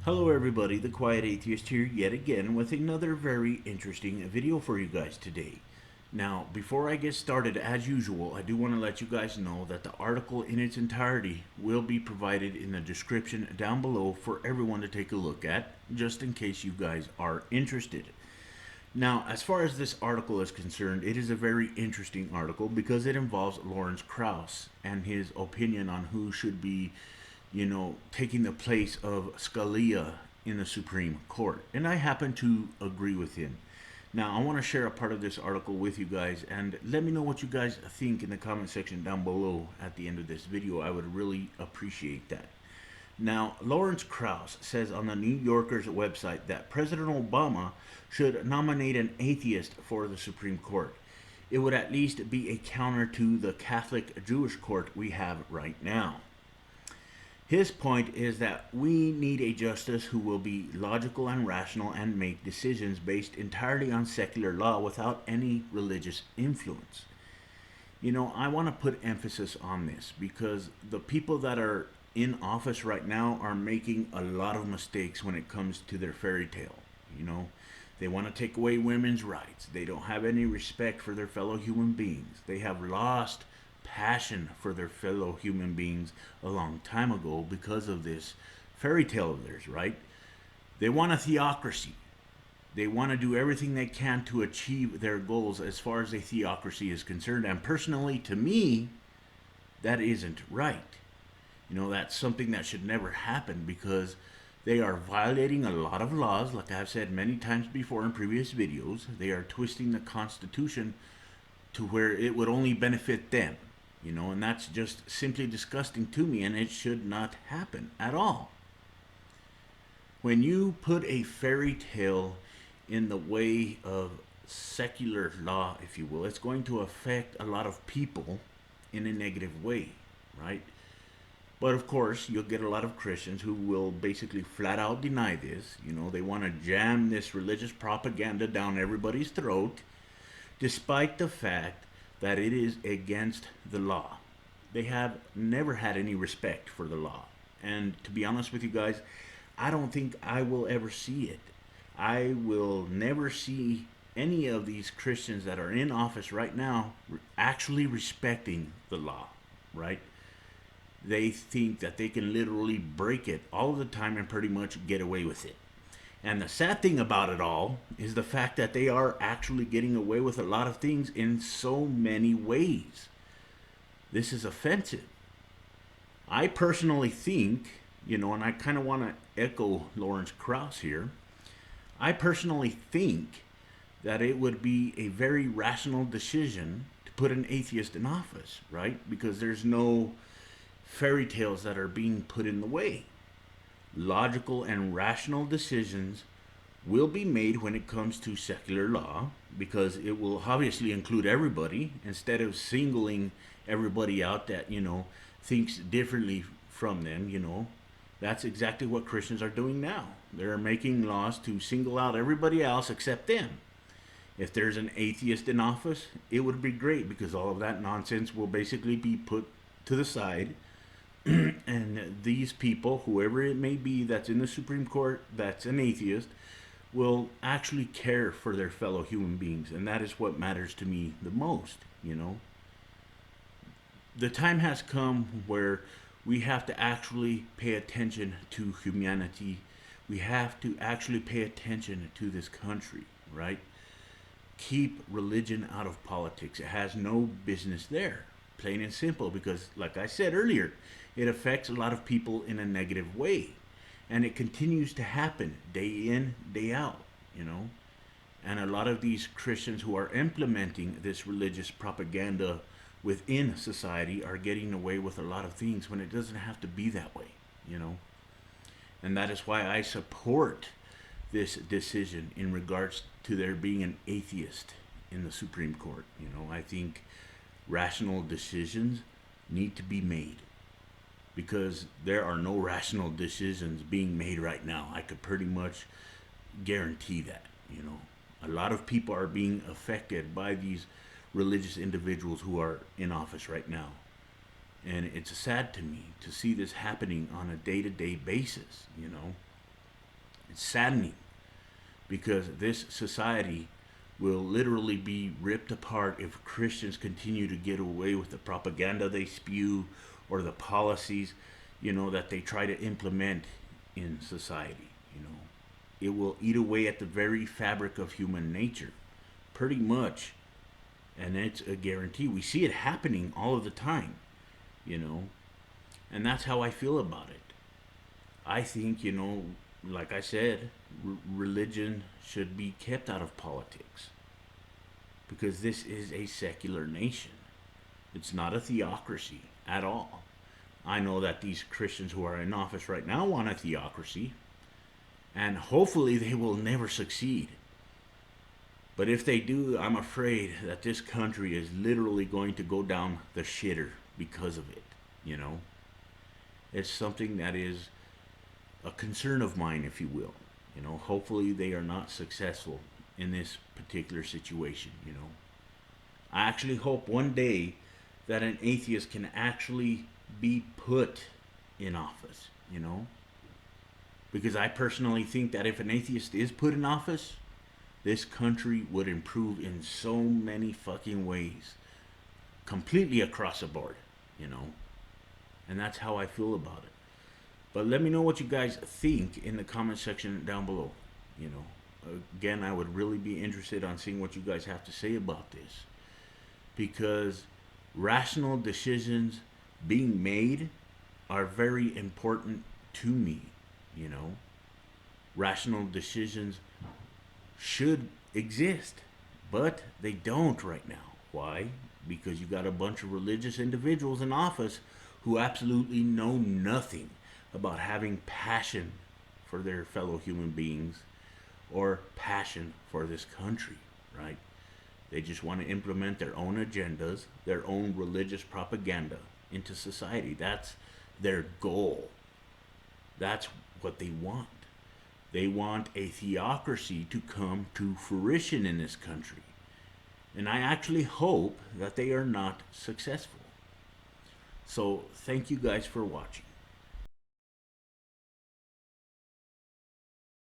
Hello everybody, the Quiet Atheist here yet again with another very interesting video for you guys today. Now, before I get started, as usual, I do want to let you guys know that the article in its entirety will be provided in the description down below for everyone to take a look at, just in case you guys are interested. Now, as far as this article is concerned, it is a very interesting article because it involves Lawrence Krauss and his opinion on who should be, taking the place of Scalia in the Supreme Court. And I happen to agree with him. Now, I want to share a part of this article with you guys, and let me know what you guys think in the comment section down below at the end of this video. I would really appreciate that. Now, Lawrence Krauss says on the New Yorker's website that President Obama should nominate an atheist for the Supreme Court. It would at least be a counter to the Catholic Jewish court we have right now. His point is that we need a justice who will be logical and rational and make decisions based entirely on secular law without any religious influence. I want to put emphasis on this because the people that are in office right now are making a lot of mistakes when it comes to their fairy tale. They want to take away women's rights. They don't have any respect for their fellow human beings. They have lost passion for their fellow human beings a long time ago because of this fairy tale of theirs, right? They want a theocracy. They want to do everything they can to achieve their goals as far as a theocracy is concerned. And personally, to me, that isn't right. That's something that should never happen because they are violating a lot of laws, like I've said many times before in previous videos. They are twisting the Constitution to where it would only benefit them, and that's just simply disgusting to me, and it should not happen at all. When you put a fairy tale in the way of secular law, if you will, it's going to affect a lot of people in a negative way, right? But of course, you'll get a lot of Christians who will basically flat out deny this. They want to jam this religious propaganda down everybody's throat, despite the fact that it is against the law. They have never had any respect for the law. And to be honest with you guys, I don't think I will ever see it. I will never see any of these Christians that are in office right now actually respecting the law, right? They think that they can literally break it all the time and pretty much get away with it. And the sad thing about it all is the fact that they are actually getting away with a lot of things in so many ways. This is offensive. I personally think, and I kind of want to echo Lawrence Krauss here, I personally think that it would be a very rational decision to put an atheist in office, right? Because there's no fairy tales that are being put in the way. Logical and rational decisions will be made when it comes to secular law because it will obviously include everybody instead of singling everybody out that, thinks differently from them. That's exactly what Christians are doing now. They're making laws to single out everybody else except them. If there's an atheist in office, it would be great because all of that nonsense will basically be put to the side. And these people, whoever it may be that's in the Supreme Court that's an atheist, will actually care for their fellow human beings. And that is what matters to me the most, The time has come where we have to actually pay attention to humanity. We have to actually pay attention to this country, right? Keep religion out of politics. It has no business there. Plain and simple, because like I said earlier, it affects a lot of people in a negative way. And it continues to happen day in, day out, And a lot of these Christians who are implementing this religious propaganda within society are getting away with a lot of things when it doesn't have to be that way, And that is why I support this decision in regards to there being an atheist in the Supreme Court. I think rational decisions need to be made because there are no rational decisions being made right now. I could pretty much guarantee that. A lot of people are being affected by these religious individuals who are in office right now. And it's sad to me to see this happening on a day-to-day basis, It's saddening because this society will literally be ripped apart if Christians continue to get away with the propaganda they spew or the policies, that they try to implement in society. It will eat away at the very fabric of human nature, pretty much. And it's a guarantee. We see it happening all of the time, and that's how I feel about it. I think, like I said, religion should be kept out of politics because this is a secular nation. It's not a theocracy at all. I know that these Christians who are in office right now want a theocracy, and hopefully they will never succeed. But if they do, I'm afraid that this country is literally going to go down the shitter because of it, It's something that is a concern of mine, if you will. Hopefully they are not successful in this particular situation, I actually hope one day that an atheist can actually be put in office, Because I personally think that if an atheist is put in office, this country would improve in so many fucking ways. Completely across the board, And that's how I feel about it. But let me know what you guys think in the comment section down below. Again, I would really be interested on seeing what you guys have to say about this. Because rational decisions being made are very important to me, Rational decisions should exist, but they don't right now. Why? Because you got a bunch of religious individuals in office who absolutely know nothing about having passion for their fellow human beings or passion for this country, right? They just want to implement their own agendas, their own religious propaganda into society. That's their goal. That's what they want. They want a theocracy to come to fruition in this country. And I actually hope that they are not successful. So thank you guys for watching.